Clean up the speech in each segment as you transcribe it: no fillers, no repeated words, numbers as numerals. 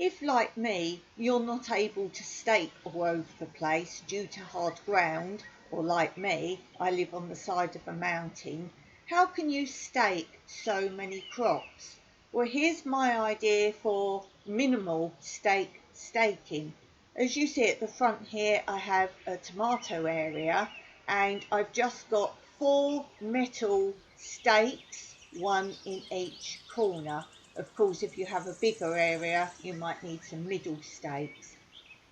If, like me, you're not able to stake all over the place due to hard ground, or like me, I live on the side of a mountain, how can you stake so many crops? Well, here's my idea for minimal staking. As you see at the front here, I have a tomato area and I've just got 4 metal stakes, one in each corner. Of course, if you have a bigger area, you might need some middle stakes.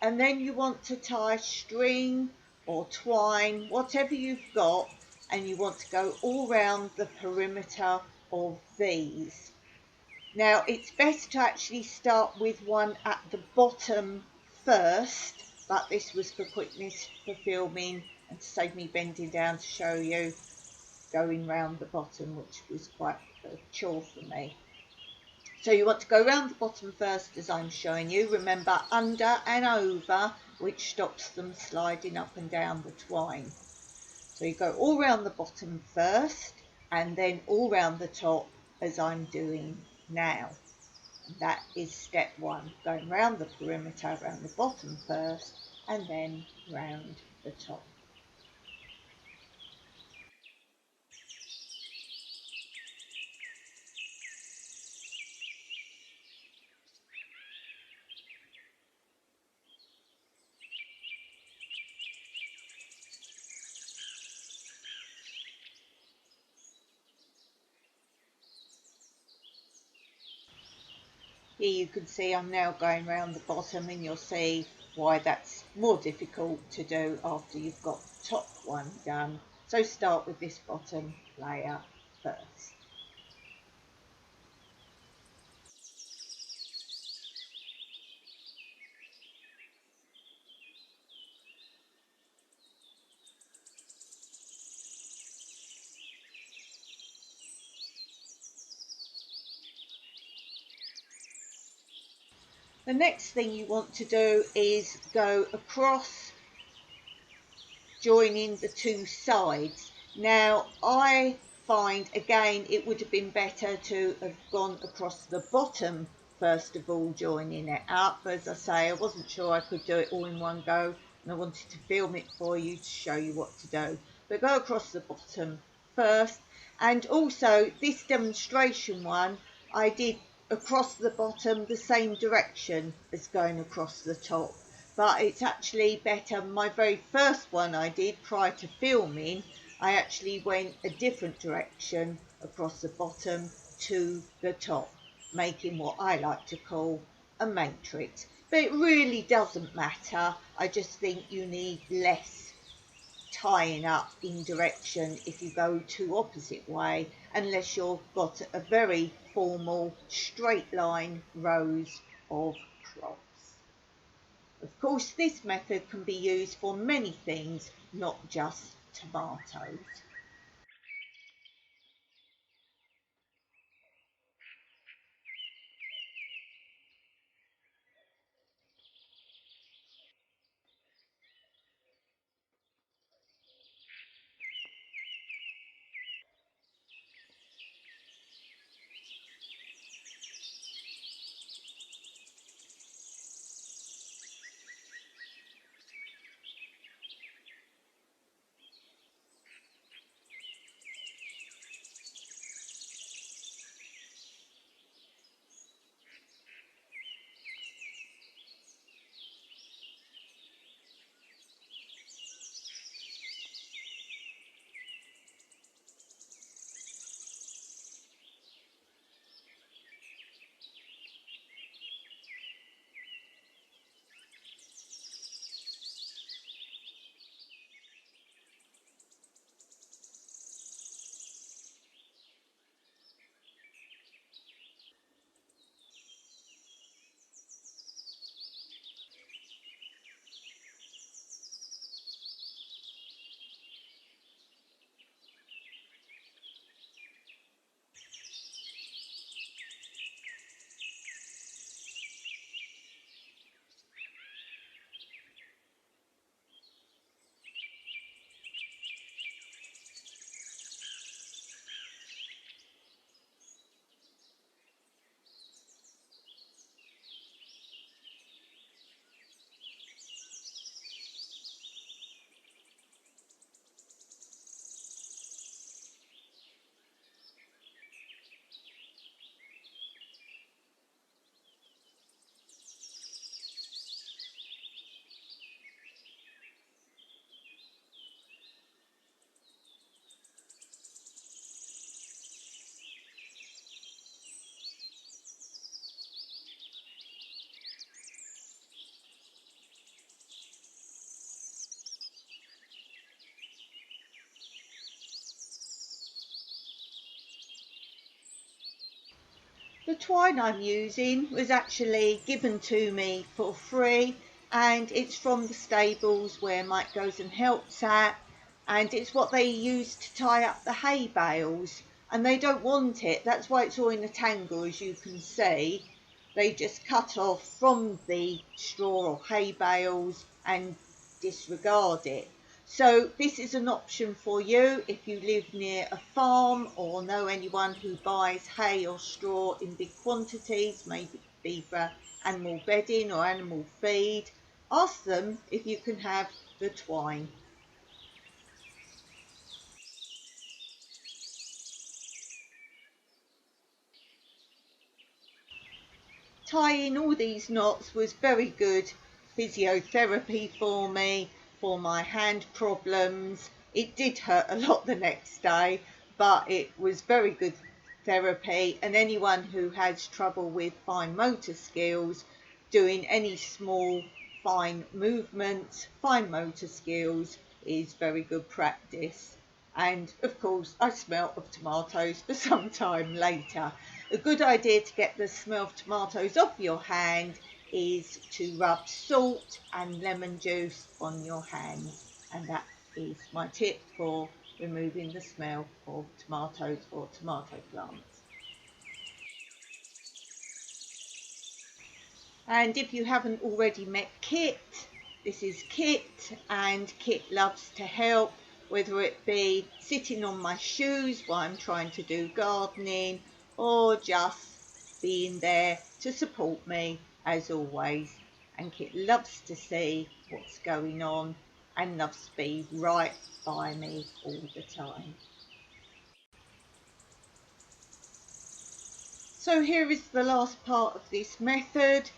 And then you want to tie string or twine, whatever you've got, and you want to go all round the perimeter of these. Now, it's best to actually start with one at the bottom first, but this was for quickness for filming and to save me bending down to show you going round the bottom, which was quite a chore for me. So you want to go round the bottom first as I'm showing you. Remember, under and over, which stops them sliding up and down the twine. So you go all round the bottom first and then all round the top as I'm doing now. And that is step 1, going round the perimeter, round the bottom first and then round the top. Here you can see I'm now going round the bottom, and you'll see why that's more difficult to do after you've got the top one done. So start with this bottom layer first. The next thing you want to do is go across, joining the 2 sides. Now, I find again it would have been better to have gone across the bottom first of all, joining it up. As I say, I wasn't sure I could do it all in one go, and I wanted to film it for you to show you what to do. But go across the bottom first, and also this demonstration one I did across the bottom the same direction as going across the top, but it's actually better. My very first one I did prior to filming, I actually went a different direction across the bottom to the top, making what I like to call a matrix. But it really doesn't matter. I just think you need less tying up in direction if you go 2 opposite way, unless you've got a very formal straight line rows of crops. Of course, this method can be used for many things, not just tomatoes. The twine I'm using was actually given to me for free, and it's from the stables where Mike goes and helps at, and it's what they use to tie up the hay bales, and they don't want it. That's why it's all in a tangle, as you can see. They just cut off from the straw or hay bales and disregard it. So this is an option for you if you live near a farm or know anyone who buys hay or straw in big quantities, maybe for animal bedding or animal feed. Ask them if you can have the twine. Tying all these knots was very good physiotherapy for me, for my hand problems. It did hurt a lot the next day, but it was very good therapy, and anyone who has trouble with fine motor skills, doing any small fine movements, fine motor skills is very good practice. And of course I smelt of tomatoes for some time later. A good idea to get the smell of tomatoes off your hand is to rub salt and lemon juice on your hands, and that is my tip for removing the smell of tomatoes or tomato plants. And if you haven't already met Kit, this is Kit, and Kit loves to help, whether it be sitting on my shoes while I'm trying to do gardening, or just being there to support me as always. And Kit loves to see what's going on and loves to be right by me all the time. So here is the last part of this method.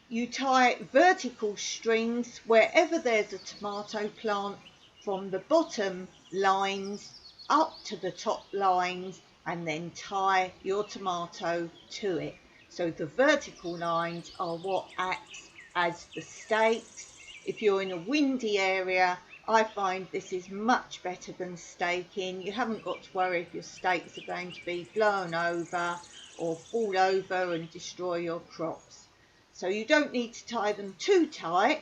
You tie vertical strings wherever there's a tomato plant from the bottom lines up to the top lines, and then tie your tomato to it. So the vertical lines are what acts as the stakes. If you're in a windy area, I find this is much better than staking. You haven't got to worry if your stakes are going to be blown over or fall over and destroy your crops. So you don't need to tie them too tight,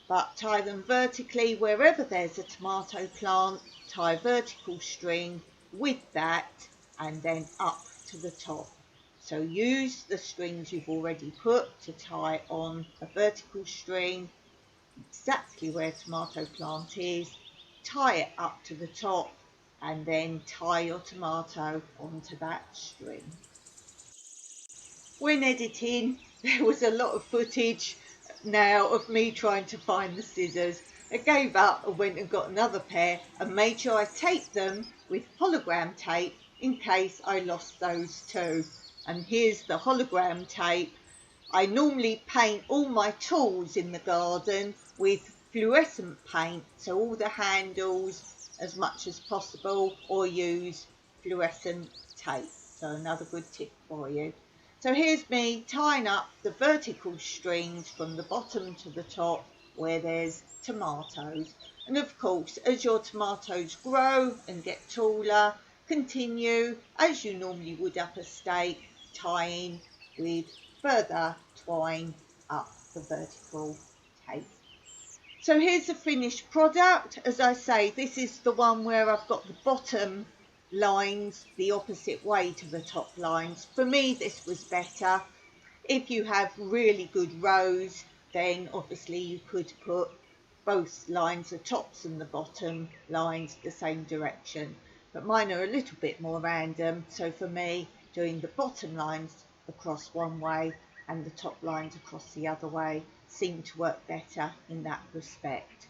but tie them vertically wherever there's a tomato plant. Tie vertical string with that and then up to the top. So use the strings you've already put to tie on a vertical string exactly where tomato plant is, tie it up to the top, and then tie your tomato onto that string. When editing, there was a lot of footage now of me trying to find the scissors. I gave up and went and got another pair and made sure I taped them with hologram tape in case I lost those too. And here's the hologram tape. I normally paint all my tools in the garden with fluorescent paint, so all the handles as much as possible, or use fluorescent tape. So another good tip for you. So here's me tying up the vertical strings from the bottom to the top where there's tomatoes. And of course, as your tomatoes grow and get taller, continue as you normally would up a stake, tying with further twine up the vertical tape. So here's the finished product. As I say, this is the one where I've got the bottom lines the opposite way to the top lines. For me, this was better. If you have really good rows, then obviously you could put both lines, the tops and the bottom lines, the same direction. But mine are a little bit more random, so for me, doing the bottom lines across one way and the top lines across the other way seemed to work better in that respect.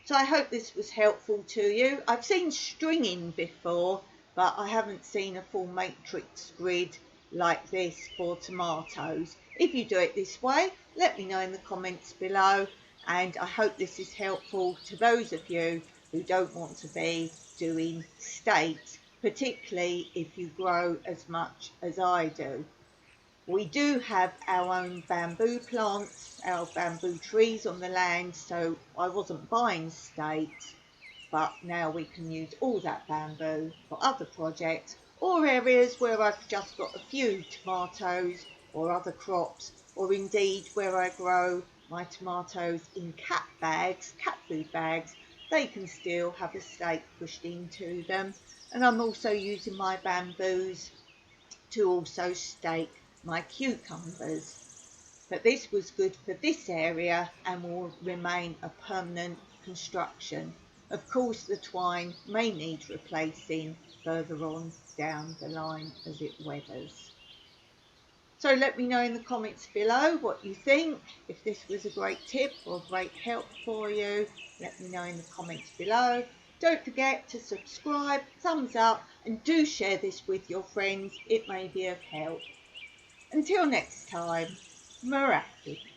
So I hope this was helpful to you. I've seen stringing before, but I haven't seen a full matrix grid like this for tomatoes. If you do it this way, let me know in the comments below, and I hope this is helpful to those of you who don't want to be doing stakes, particularly if you grow as much as I do. We do have our own bamboo plants, our bamboo trees on the land, so I wasn't buying stakes, but now we can use all that bamboo for other projects or areas where I've just got a few tomatoes or other crops, or indeed where I grow my tomatoes in cat food bags, they can still have a stake pushed into them. And I'm also using my bamboos to also stake my cucumbers. But this was good for this area and will remain a permanent construction. Of course, the twine may need replacing further on down the line as it weathers. So let me know in the comments below what you think. If this was a great tip or great help for you, let me know in the comments below. Don't forget to subscribe, thumbs up, and do share this with your friends. It may be of help. Until next time, Miraculous.